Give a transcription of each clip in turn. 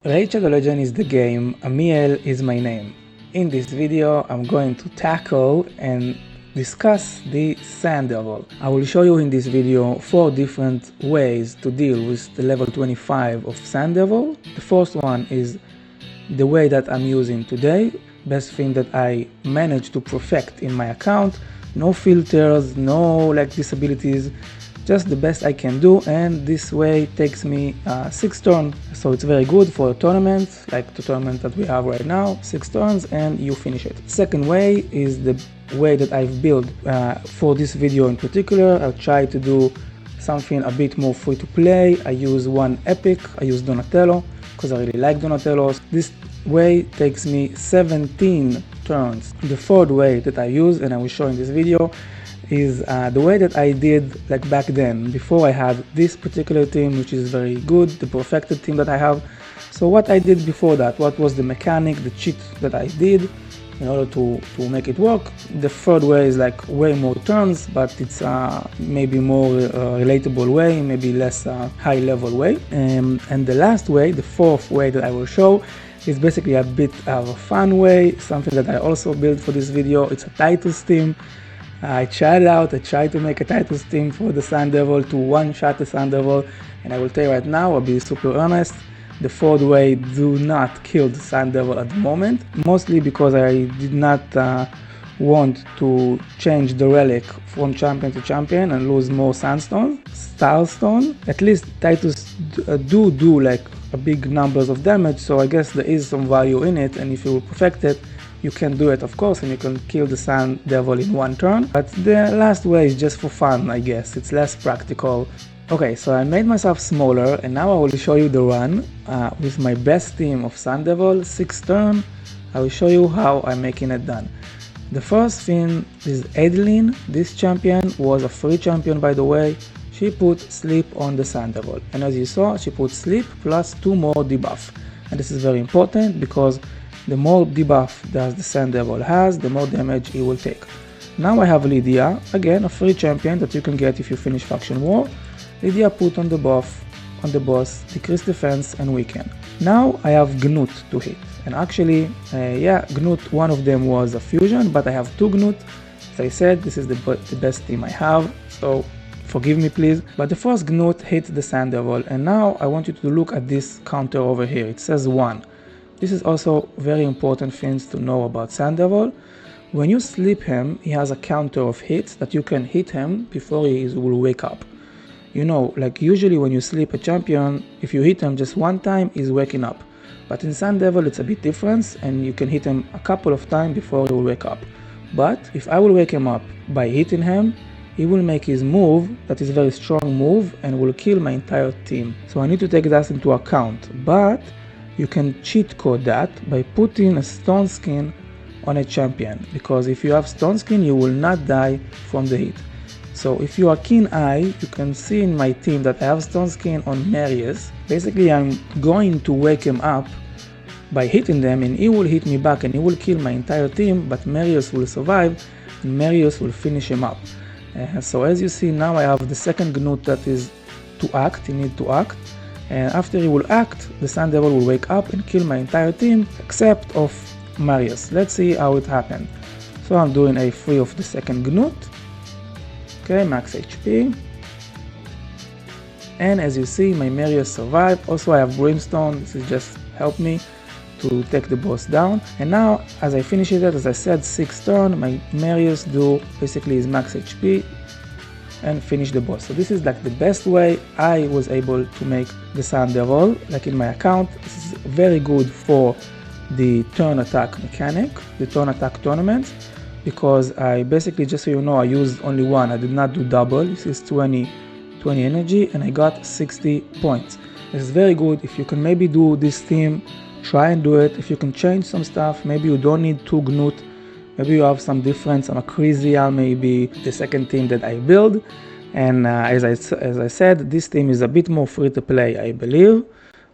Rachel the Legend is the game, Amiel is my name. In this video I'm going to tackle and discuss the Sand Devil. I will show you in this video 4 different ways to deal with the level 25 of Sand Devil. The first one is the way that I'm using today, best thing that I managed to perfect in my account. No filters, no disabilities, just the best I can do, and this way takes me 6 turns, so it's very good for a tournament like the tournament that we have right now. 6 turns and you finish it. Second way is the way that I've built for this video in particular. I'll try to do something a bit more free to play. I use one epic, I use Donatello because I really like Donatello. This way takes me 17 turns. The third way that I use, and I will show in this video, is the way that I did back then, before I had this particular team, which is very good, the perfected team that I have. So what I did before that, what was the mechanic, the cheat that I did in order to make it work. The third way is way more turns, but it's maybe more relatable way, maybe less high level way. And the last way, the fourth way that I will show, is basically a bit of a fun way, something that I also built for this video. It's a Titus team. I tried it out. I tried to make a Titus team for the Sand Devil to one-shot the Sand Devil, and I will tell you right now, I'll be super honest, the fourth way do not kill the Sand Devil at the moment, mostly because I did not want to change the relic from champion to champion and lose more sandstone, starstone. At least Titus do a big numbers of damage, so I guess there is some value in it, and if you perfect it, you can do it, of course, and you can kill the Sand Devil in one turn. But the last way is just for fun, I guess. It's less practical. Okay, so I made myself smaller, and now I will show you the run with my best team of Sand Devil, 6 turn. I will show you how I'm making it done. The first thing is ADELYN. This champion was a free champion, by the way. She put sleep on the Sand Devil, and as you saw, she put sleep plus 2 more debuff. And this is very important because the more debuff that the Sand Devil has, the more damage he will take. Now I have Lydia, again a free champion that you can get if you finish Faction War. Lydia put on the buff on the boss, decrease defense and weaken. Now I have Gnut to hit, and actually Gnut, one of them was a fusion, but I have 2 Gnut. As I said, this is the best team I have, so forgive me please. But the first Gnut hit the Sand Devil, and now I want you to look at this counter over here. It says 1. This is also very important things to know about Sand Devil. When you sleep him, he has a counter of hits that you can hit him before he will wake up. You know, usually when you sleep a champion, if you hit him just one time, he's waking up. But in Sand Devil, it's a bit different, and you can hit him a couple of times before he will wake up. But if I will wake him up by hitting him, he will make his move, that is a very strong move, and will kill my entire team. So I need to take that into account. But you can cheat code that by putting a stone skin on a champion, because if you have stone skin, you will not die from the hit. So if you are keen eye, you can see in my team that I have stone skin on Marius. Basically, I'm going to wake him up by hitting them, and he will hit me back and he will kill my entire team, but Marius will survive and Marius will finish him up. So as you see, now I have the second Gnut that is to act. He needs to act. And after he will act, the Sand Devil will wake up and kill my entire team except of Marius. Let's see how it happened. So I'm doing a free of the second Gnut. Okay, max HP. And as you see, my Marius survived. Also I have Brimstone. This is just help me to take the boss down. And now as I finish it, as I said, 6 turn, my Marius do basically his max HP and finish the boss. So this is the best way I was able to make the Sand Devil, in my account. This is very good for the turn attack mechanic, the turn attack tournament, because I basically, just so you know, I used only one. I did not do double. This is 20 energy, and I got 60 points. This is very good. If you can maybe do this team, try and do it. If you can change some stuff, maybe you don't need 2 Gnut. Maybe you have some difference, I'm a Crazial, maybe the second team that I build. And as I said, this team is a bit more free to play, I believe.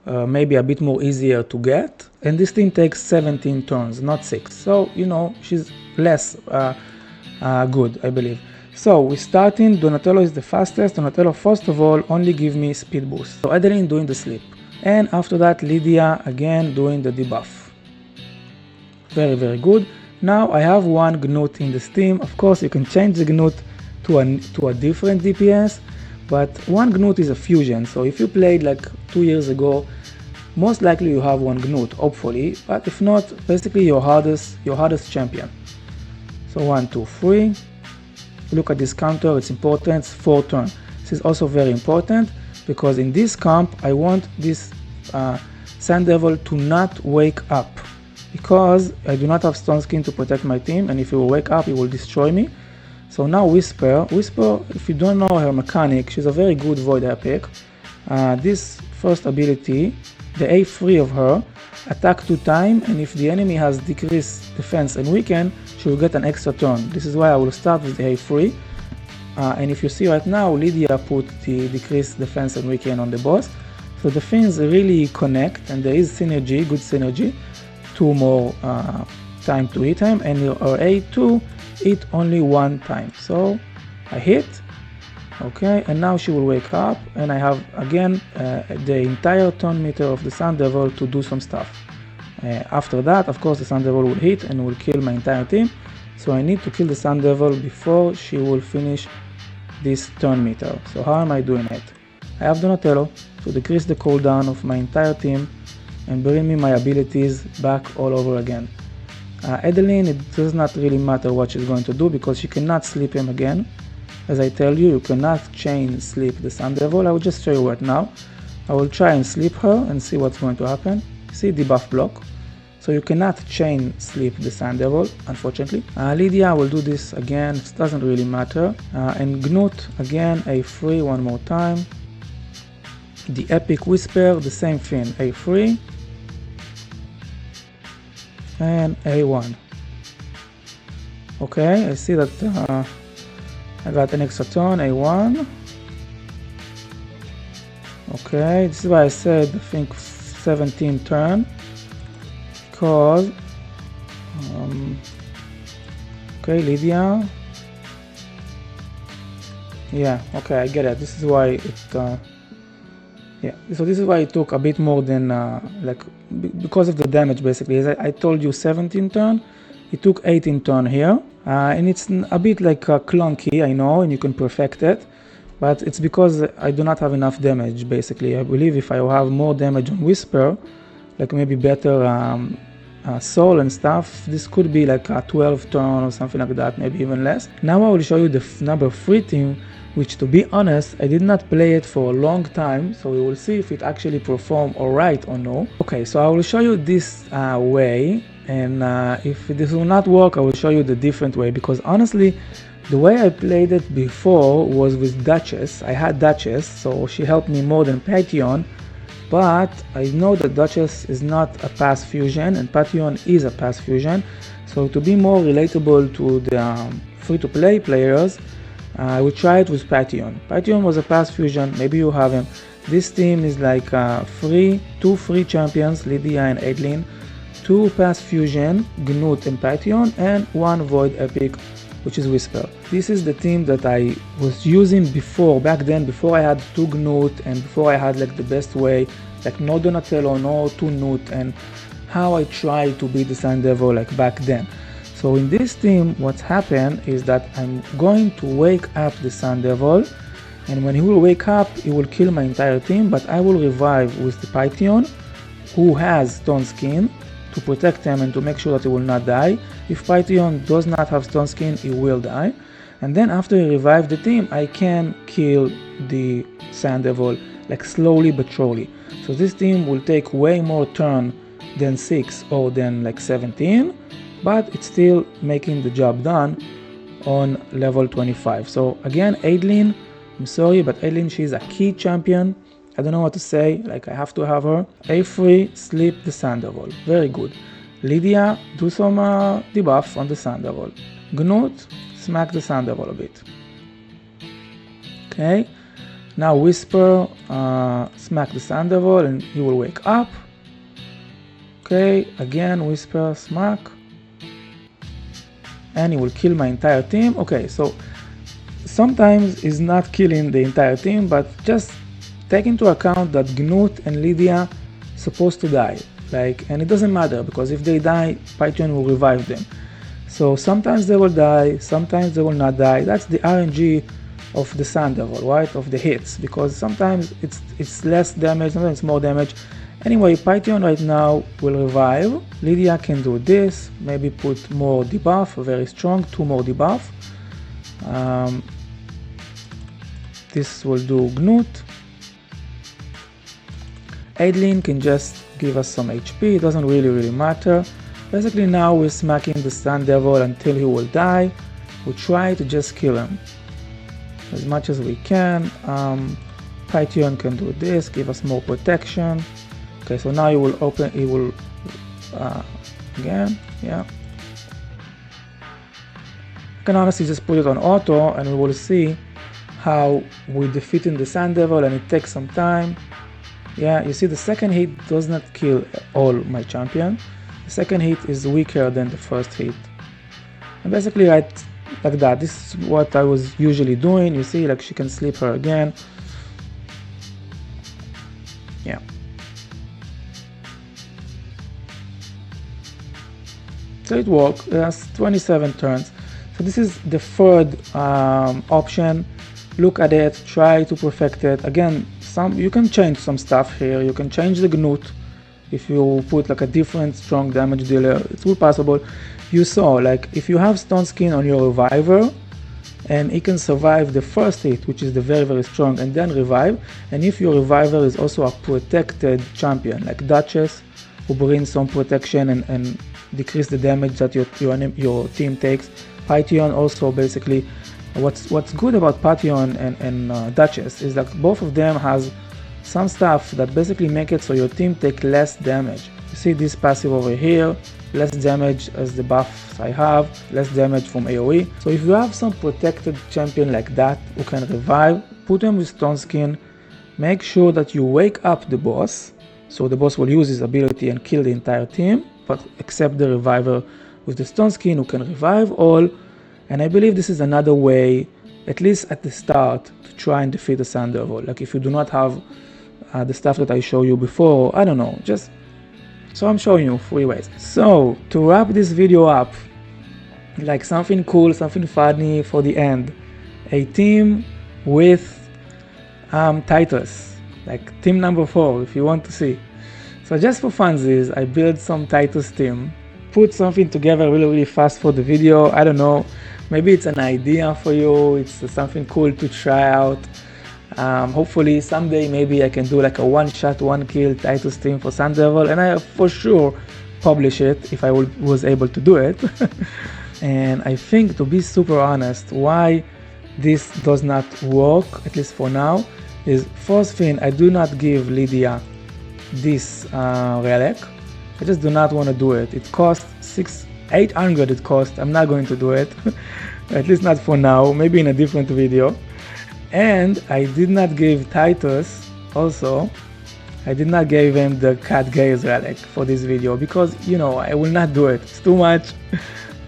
Maybe a bit more easier to get. And this team takes 17 turns, not 6. So, you know, she's less good, I believe. So we're starting. Donatello is the fastest. Donatello, first of all, only give me speed boost. So ADELYN doing the sleep. And after that, Lydia again doing the debuff. Very, very good. Now I have one Gnut in this team. Of course, you can change the Gnut to a different DPS, but one Gnut is a fusion. So if you played like 2 years ago, most likely you have one Gnut, hopefully, but if not, basically your hardest champion. So 1, 2, 3. Look at this counter, it's important, it's 4 turns. This is also very important because in this camp I want this Sand Devil to not wake up, because I do not have Stone Skin to protect my team, and if he will wake up, he will destroy me. So now Whisper, if you don't know her mechanic, she's a very good Void epic. This first ability, the A3 of her, attack 2 times, and if the enemy has decreased defense and weaken, she will get an extra turn. This is why I will start with the A3. And if you see right now, Lydia put the decreased defense and weaken on the boss. So the things really connect, and there is synergy, good synergy. 2 more time to hit him, and your A2 hit only 1 time. So I hit, okay, and now she will wake up, and I have again the entire turn meter of the Sand Devil to do some stuff. After that, of course, the Sand Devil will hit and will kill my entire team. So I need to kill the Sand Devil before she will finish this turn meter. So how am I doing it? I have Donatello to decrease the cooldown of my entire team and bring me my abilities back all over again. ADELYN, it does not really matter what she's going to do because she cannot sleep him again. As I tell you, you cannot chain sleep the Sand Devil. I will just show you right now. I will try and sleep her and see what's going to happen. See, debuff block. So you cannot chain sleep the Sand Devil, unfortunately. Lydia will do this again, it doesn't really matter. And Gnut, again, A3 one more time. The Epic Whisper, the same thing, A3. And A1. Okay, I see that I got an extra turn, A1. Okay, this is why I said I think 17 turn, because okay, Lydia, yeah, okay, I get it. This is why it yeah, so this is why it took a bit more than like because of the damage. Basically, as I told you, 17 turn, it took 18 turn here, and it's a bit like clunky, I know, and you can perfect it, but it's because I do not have enough damage. Basically, I believe if I have more damage on Whisper, like maybe better soul and stuff, this could be like a 12 turn or something like that, maybe even less. Now I will show you the number 3 team, which, to be honest, I did not play it for a long time, so we will see if it actually performed alright or no. Okay, so I will show you this way, and if this will not work, I will show you the different way, because honestly, the way I played it before was with Duchess. I had Duchess, so she helped me more than Pantheon, but I know that Duchess is not a pass fusion, and Pantheon is a pass fusion, so to be more relatable to the free-to-play players, I will try it with Pantheon. Pantheon was a pass fusion, maybe you have him. This team is like 2 free champions, Lydia and ADELYN, 2 pass fusion, Gnut and Pantheon, and 1 void epic, which is Whisper. This is the team that I was using before, back then, before I had 2 Gnut and before I had like the best way, like no Donatello, no 2 Gnut, and how I tried to beat the Sand Devil like back then. So in this team, what's happened is that I'm going to wake up the Sand Devil, and when he will wake up, he will kill my entire team, but I will revive with the Pantheon, who has Stone Skin, to protect him and to make sure that he will not die. If Pantheon does not have Stone Skin, he will die. And then after he revives the team, I can kill the Sand Devil, like slowly but surely. So this team will take way more turn than 6 or than like 17, but it's still making the job done on level 25. So again, ADELYN, I'm sorry, but ADELYN, she's a key champion. I don't know what to say, like I have to have her. A3, sleep the Sand Devil, very good. Lydia, do some debuff on the Sand Devil. Gnut, smack the Sand Devil a bit. Okay, now Whisper, smack the Sand Devil and he will wake up. Okay, again Whisper, smack. And he will kill my entire team. Okay, so sometimes he's not killing the entire team, but just take into account that Gnut and Lydia supposed to die, and it doesn't matter, because if they die, Python will revive them. So sometimes they will die, sometimes they will not die. That's the RNG of the Sand Devil, right? Of the hits, because sometimes it's less damage, sometimes it's more damage. Anyway, Python right now will revive. Lydia can do this, maybe put more debuff, very strong, 2 more debuff. This will do Gnut. ADELYN can just give us some HP, it doesn't really matter. Basically now we're smacking the Sand Devil until he will die. We try to just kill him as much as we can. Python can do this, give us more protection. Okay, so now he will open, again, yeah. You can honestly just put it on auto and we will see how we're defeating the Sand Devil, and it takes some time. Yeah, you see the second hit does not kill all my champion. The second hit is weaker than the first hit. And basically like that, this is what I was usually doing. You see, like she can sleep her again. Yeah. So it worked. That's 27 turns. So this is the third option. Look at it, try to perfect it. Again, you can change some stuff here. You can change the Gnut. If you put like a different strong damage dealer, it's all possible. You saw, like, if you have Stone Skin on your reviver and he can survive the first hit, which is the very strong, and then revive, and if your reviver is also a protected champion like Duchess, who brings some protection and decrease the damage that your team takes. Python also, basically, what's good about Python and Duchess is that both of them has some stuff that basically make it so your team take less damage. You see this passive over here, less damage as the buffs I have, less damage from AoE. So if you have some protected champion like that who can revive, put him with Stone Skin, make sure that you wake up the boss, so the boss will use his ability and kill the entire team, but except the reviver with the Stone Skin who can revive all. And I believe this is another way, at least at the start, to try and defeat the Sand Devil. Like if you do not have the stuff that I showed you before, I don't know, so I'm showing you 3 ways. So to wrap this video up, like something cool, something funny for the end, a team with Titus, like team number 4 if you want to see. So just for funsies, I built some Titus team, put something together really fast for the video. I don't know, maybe it's an idea for you, it's something cool to try out. Hopefully someday maybe I can do like a 1-shot 1-kill Titus team for Sand Devil, and I for sure publish it if I was able to do it. And I think, to be super honest, why this does not work, at least for now, is first thing, I do not give Lydia this relic. I just do not want to do it. It costs 800 it cost. I'm not going to do it. At least not for now, maybe in a different video. And I did not give Titus also, I did not give him the cat gaze relic for this video, because, you know, I will not do it. It's too much.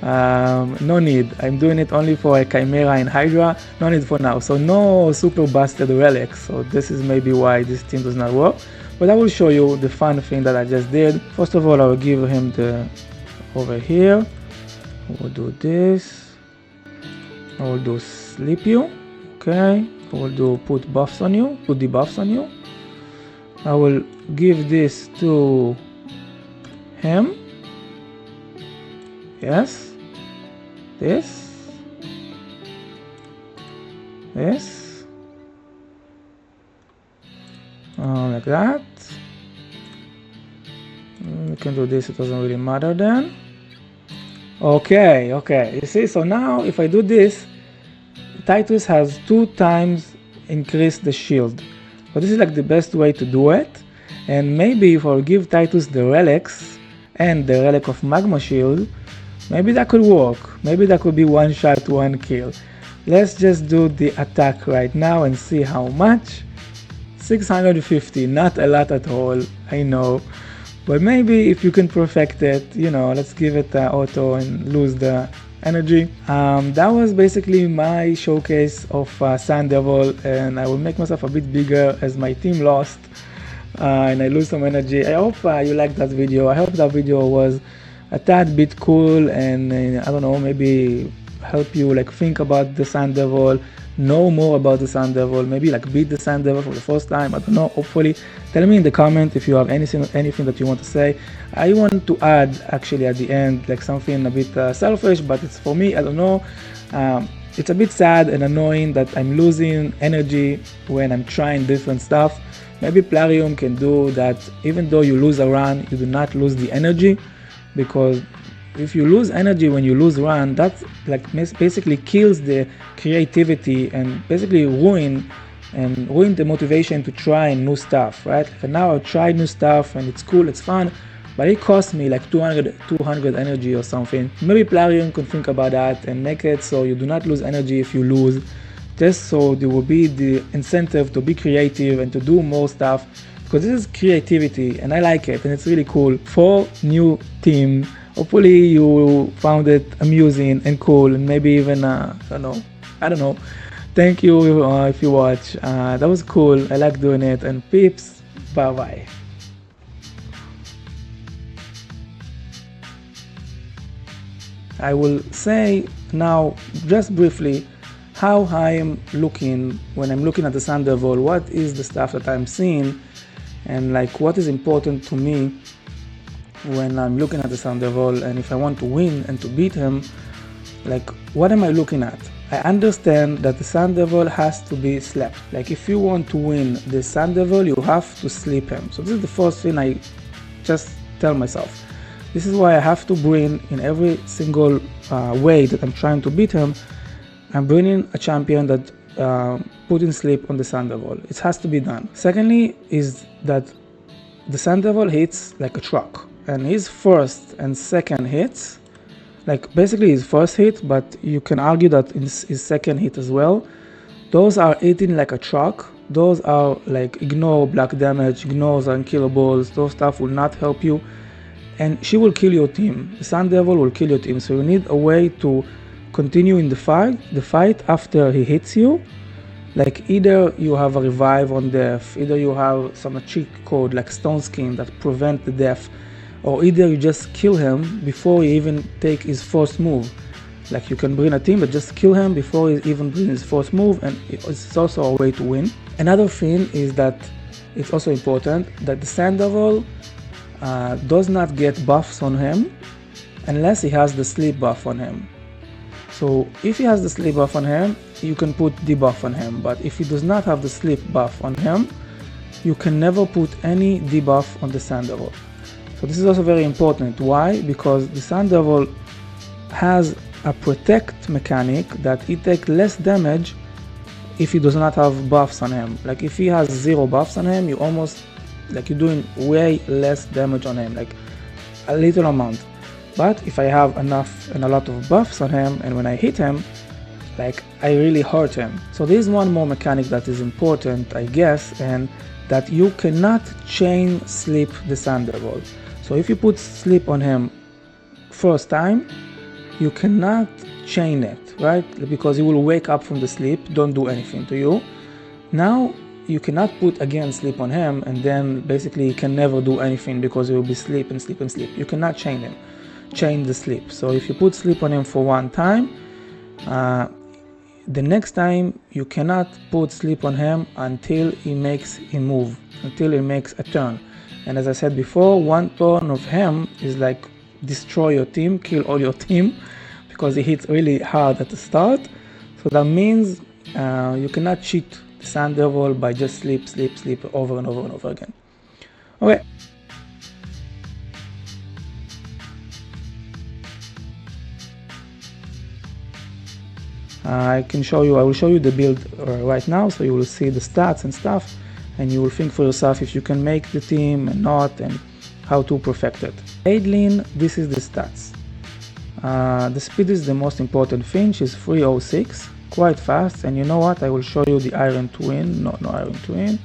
No need. I'm doing it only for a Chimera and Hydra. No need for now. So no super busted relics. So this is maybe why this team does not work. But I will show you the fun thing that I just did. First of all, I will give him the over here. I will do this. I will do sleep you. Okay. I will do put buffs on you. Put debuffs on you. I will give this to him. Yes. This. This. Like that. We can do this, it doesn't really matter then. Okay, you see, so now if I do this, Titus has 2 times increased the shield. So this is like the best way to do it. And maybe if I give Titus the relics and the relic of magma shield, maybe that could work. Maybe that could be 1-shot 1-kill. Let's just do the attack right now and see how much. 650, not a lot at all, I know. But maybe if you can perfect it, you know, let's give it auto and lose the energy. That was basically my showcase of Sand Devil, and I will make myself a bit bigger as my team lost and I lose some energy. I hope you liked that video. I hope that video was a tad bit cool, and I don't know, maybe help you like think about the Sand Devil, know more about the Sand Devil, maybe like beat the Sand Devil for the first time. I don't know, hopefully. Tell me in the comment if you have anything that you want to say. I want to add actually at the end like something a bit selfish, but it's for me, I don't know. It's a bit sad and annoying that I'm losing energy when I'm trying different stuff. Maybe Plarium can do that. Even though you lose a run, you do not lose the energy, because if you lose energy when you lose run, that like basically kills the creativity and basically ruin the motivation to try new stuff, right? And now I try new stuff and it's cool, it's fun, but it costs me like 200 energy or something. Maybe Plarium can think about that and make it so you do not lose energy if you lose, just so there will be the incentive to be creative and to do more stuff, because this is creativity and I like it and it's really cool. For new team, hopefully you found it amusing and cool, and maybe even I don't know. Thank you if you watch. That was cool. I like doing it, and peeps, bye bye. I will say now just briefly how I am looking when I'm looking at the Sand Devil. What is the stuff that I'm seeing, and like what is important to me when I'm looking at the Sand Devil, and if I want to win and to beat him, like what am I looking at? I understand that the Sand Devil has to be slept. Like if you want to win the Sand Devil, you have to sleep him. So this is the first thing I just tell myself. This is why I have to bring in every single way that I'm trying to beat him. I'm bringing a champion that putting sleep on the Sand Devil. It has to be done. Secondly is that the Sand Devil hits like a truck, and his first and second hits, like basically his first hit, but you can argue that in his second hit as well, those are hitting like a truck. Those are like ignore black damage, ignores unkillables. Those stuff will not help you, and she will kill your team. The Sand Devil will kill your team. So you need a way to continue in the fight after he hits you. Like either you have a revive on death, either you have some cheat code like Stone Skin that prevent the death, or either you just kill him before he even take his first move. Like you can bring a team but just kill him before he even brings his first move, and it's also a way to win. Another thing is that it's also important that the Sand Devil does not get buffs on him unless he has the sleep buff on him. So if he has the sleep buff on him, you can put debuff on him, but if he does not have the sleep buff on him, you can never put any debuff on the Sand Devil. So this is also very important. Why? Because the Sand Devil has a protect mechanic that he takes less damage if he does not have buffs on him. Like if he has 0 buffs on him, you almost like you're doing way less damage on him, like a little amount. But if I have enough and a lot of buffs on him, and when I hit him, like I really hurt him. So there's one more mechanic that is important, I guess, and that you cannot chain sleep the Sand Devil. So if you put sleep on him first time, you cannot chain it, right? Because he will wake up from the sleep, don't do anything to you. Now you cannot put again sleep on him, and then basically he can never do anything because he will be sleep and sleep and sleep. You cannot chain him, chain the sleep. So if you put sleep on him for one time, the next time you cannot put sleep on him until he makes a move, until he makes a turn. And as I said before, one turn of him is like destroy your team, kill all your team, because he hits really hard at the start. So that means you cannot cheat the Sand Devil by just sleep over and over and over again. Okay. I will show you the build right now, so you will see the stats and stuff, and you will think for yourself if you can make the team and not, and how to perfect it. ADELYN, this is the stats. The speed is the most important thing. She's 306, quite fast, and you know what, I will show you the Iron Twin, no Iron Twin.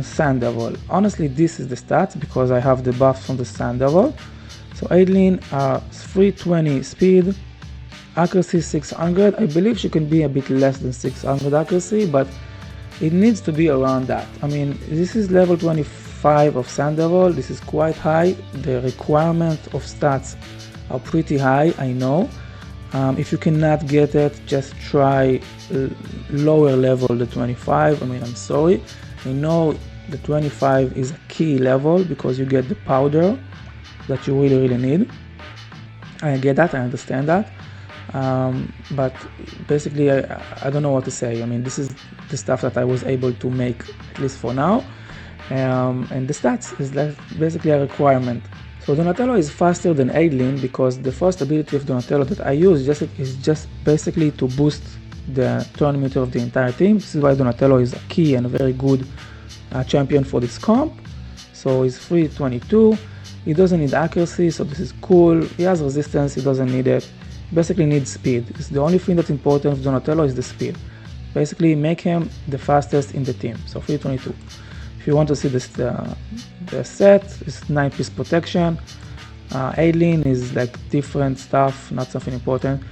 Sand Devil, honestly this is the stats because I have the buffs on the Sand Devil. So ADELYN are 320 speed, accuracy 600. I believe she can be a bit less than 600 accuracy, but it needs to be around that. I mean, this is level 25 of Sandoval. This is quite high. The requirement of stats are pretty high, I know. If you cannot get it, just try lower level, the 25. I mean, I'm sorry. I know the 25 is a key level because you get the powder that you really need. I get that, I understand that. But basically, I don't know what to say. I mean, this is the stuff that I was able to make, at least for now. And the stats is like basically a requirement. So Donatello is faster than ADELYN because the first ability of Donatello that I use is just basically to boost the turn meter of the entire team. This is why Donatello is a key and a very good champion for this comp. So he's 322. He doesn't need accuracy, so this is cool. He has resistance, he doesn't need it. Basically needs speed. It's the only thing that's important of Donatello is the speed. Basically make him the fastest in the team. So 322. If you want to see this, the set is 9-piece protection. ADELYN is like different stuff, not something important.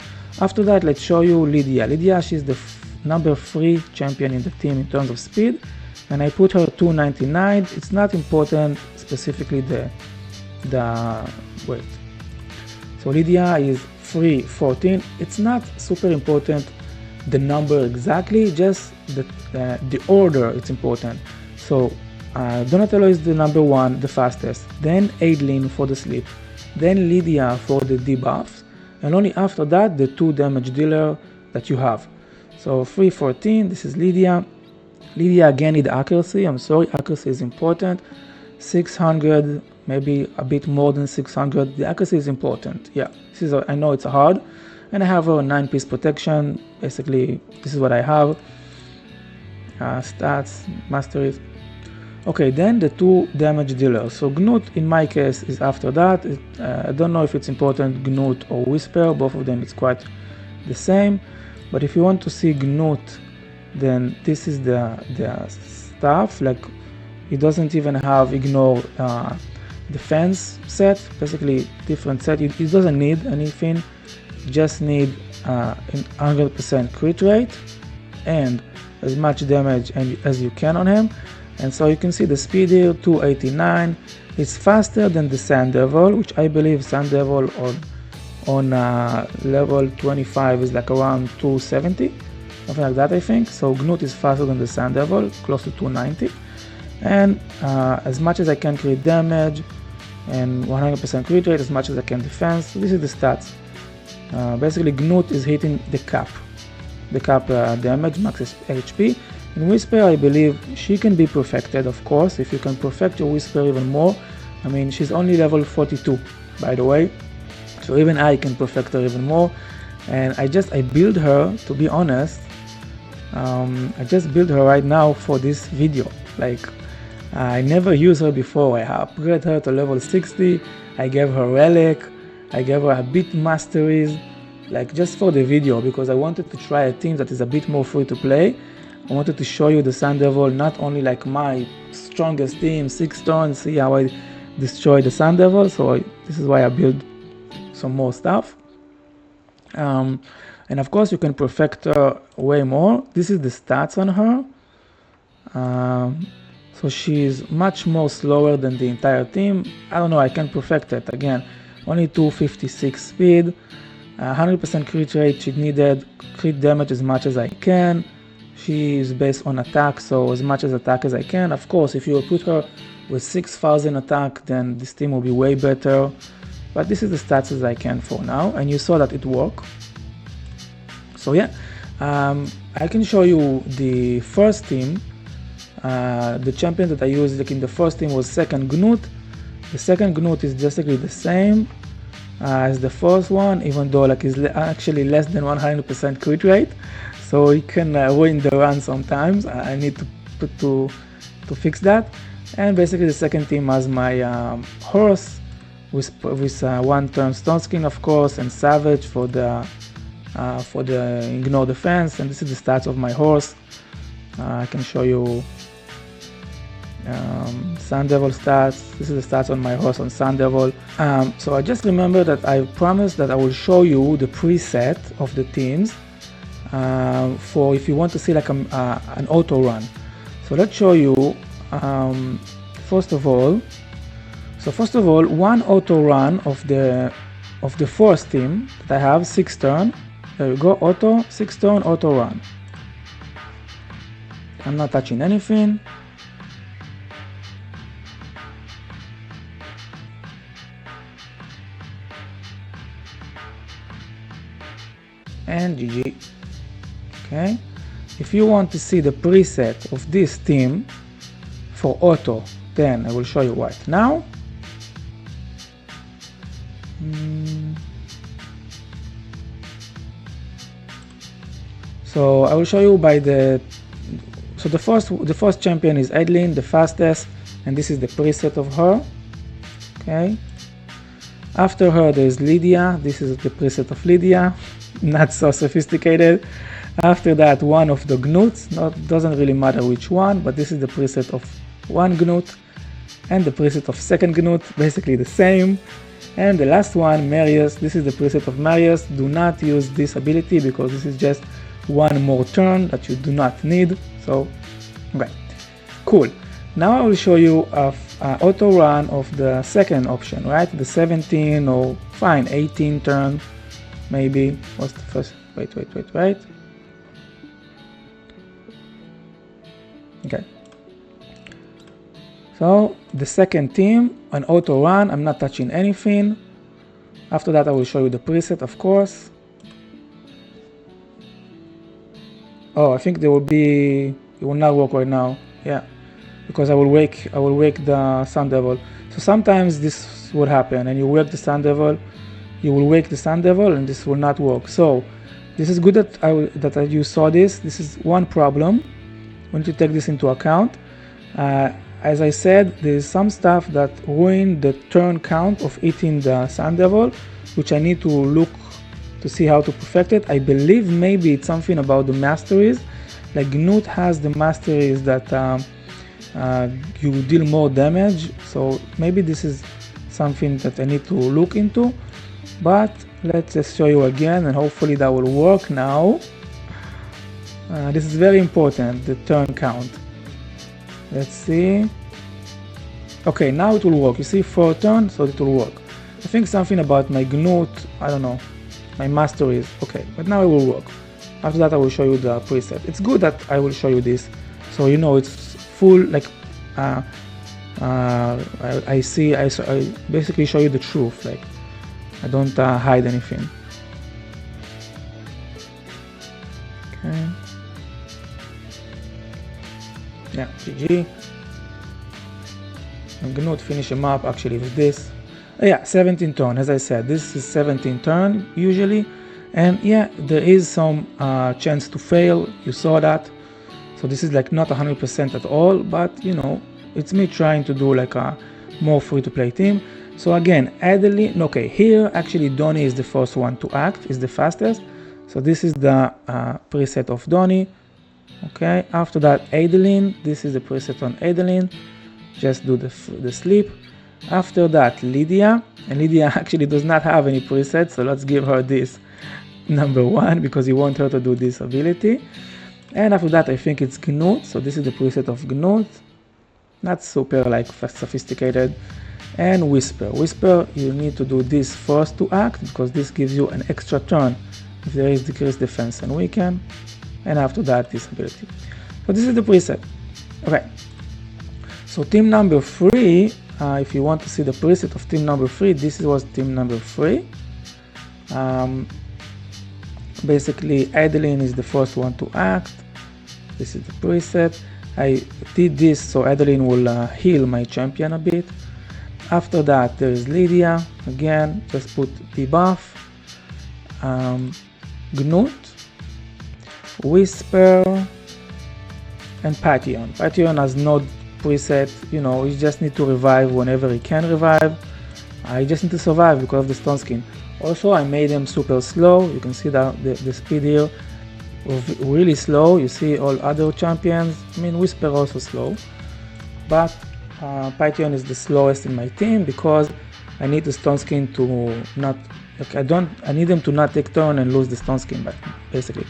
After that, let's show you Lydia. Lydia, she's the number 3 champion in the team in terms of speed, and I put her 299. It's not important specifically the weight. So Lydia is 314. It's not super important the number exactly, just the order. It's important. So Donatello is the number 1, the fastest, then ADELYN for the sleep, then Lydia for the debuffs, and only after that the 2 damage dealer that you have. So 314, this is Lydia. Lydia again need accuracy. I'm sorry, accuracy is important. 600, maybe a bit more than 600. The accuracy is important. Yeah, this is I know it's hard, and I have a 9-piece protection. Basically, this is what I have. Stats, masteries. Okay, then the 2 damage dealers. So Gnut in my case is after that. I don't know if it's important Gnut or Whisper. Both of them it's quite the same. But if you want to see Gnut, then this is the stuff. Like it doesn't even have ignore defense set. Basically different set. It doesn't need anything. Just need 100% crit rate and as much damage as you can on him. And so you can see the speed here, 289. It's faster than the Sand Devil, which I believe Sand Devil on level 25 is like around 270, something like that I think. So Gnut is faster than the Sand Devil, close to 290. And as much as I can crit damage and 100% crit rate, as much as I can defense. So this is the stats. Basically Gnut is hitting the cap damage, max HP. In Whisper, I believe she can be perfected, of course, if you can perfect your Whisper even more. I mean, she's only level 42, by the way, so even I can perfect her even more. And I build her, to be honest, I just build her right now for this video. Like, I never used her before. I upgraded her to level 60, I gave her Relic, I gave her a bit masteries, like just for the video, because I wanted to try a team that is a bit more free to play. I wanted to show you the Sand Devil, not only like my strongest team, 6 turns, see how I destroy the Sand Devil. So this is why I build some more stuff. And of course you can perfect her way more. This is the stats on her. So she's much more slower than the entire team. I don't know, I can perfect it again. Only 256 speed, 100% crit rate. She needed crit damage as much as I can. She is based on attack, so as much as attack as I can. Of course, if you put her with 6,000 attack, then this team will be way better. But this is the stats as I can for now, and you saw that it worked. So yeah, I can show you the first team. The champion that I used like in the first team was second Gnut. The second Gnut is basically the same as the first one, even though like is actually less than 100% crit rate. So you can win the run sometimes. I need to fix that. And basically the second team has my horse with 1 turn Stone Skin, of course, and Savage for the ignore defense. And this is the stats of my horse. I can show you Sun Devil stats. This is the stats on my horse on Sun Devil. So I just remember that I promised that I will show you the preset of the teams for if you want to see like an auto run. So let's show you first of all, one auto run of the first team that I have, 6 turn. There you go, auto, 6 turn auto run. I'm not touching anything. And GG. Okay, if you want to see the preset of this team for auto, then I will show you right now. So I will show you by the first champion is ADELYN, the fastest, and this is the preset of her. Okay, after her there is Lydia. This is the preset of Lydia, not so sophisticated. After that, one of the Gnuts, doesn't really matter which one, but this is the preset of one Gnut, and the preset of second Gnut, basically the same. And the last one, Marius, this is the preset of Marius. Do not use this ability because this is just one more turn that you do not need. So, okay, cool. Now I will show you an auto run of the second option, right? The 17 or fine 18 turn, maybe. What's the first? Wait. Okay. So the second team, an auto run. I'm not touching anything. After that, I will show you the preset, of course. Oh, I think it will not work right now. Yeah, because I will wake the Sun Devil. So sometimes this would happen, and you wake the Sun Devil, and this will not work. So this is good that you saw this. This is one problem. We need to take this into account. As I said, there's some stuff that ruin the turn count of eating the Sun Devil, which I need to look to see how to perfect it. I believe maybe it's something about the masteries. Like Gnut has the masteries that you deal more damage, so maybe this is something that I need to look into. But let's just show you again, and hopefully that will work now. This is very important, the turn count. Let's see. Okay, now it will work. You see 4 turns, so it will work. I think something about my Gnut, I don't know, my masteries. Okay, but now it will work. After that I will show you the preset. It's good that I will show you this, so you know it's full, like I basically show you the truth, like I don't hide anything. Okay. Yeah, GG. I'm gonna finish him up actually with this. Yeah, 17 turn. As I said, this is 17 turn usually, and yeah, there is some chance to fail. You saw that. So this is like not 100% at all, but you know, it's me trying to do like a more free-to-play team. So again, ADELYN. Okay, here actually Donnie is the first one to act, is the fastest. So this is the preset of Donnie. Okay, after that ADELYN, this is the preset on ADELYN. Just do the sleep. After that Lydia, and Lydia actually does not have any preset, so let's give her this number 1 because you want her to do this ability. And after that I think it's Gnut, so this is the preset of Gnut, not super like sophisticated. And Whisper, you need to do this first to act because this gives you an extra turn if there is decreased defense and weaken. And after that this ability. So this is the preset. Okay, so team number 3, if you want to see the preset of team number 3, this was team number 3. Basically ADELYN is the first one to act. This is the preset. I did this so ADELYN will heal my champion a bit. After that there is Lydia, again just put debuff. Gnut, Whisper, and Patreon. Patreon has no preset, you know, you just need to revive whenever he can revive. I just need to survive because of the stone skin. Also I made him super slow. You can see that the speed here was really slow. You see all other champions, I mean Whisper also slow. but Python is the slowest in my team because I need the stone skin to not, like I need them to not take turn and lose the stone skin, but basically.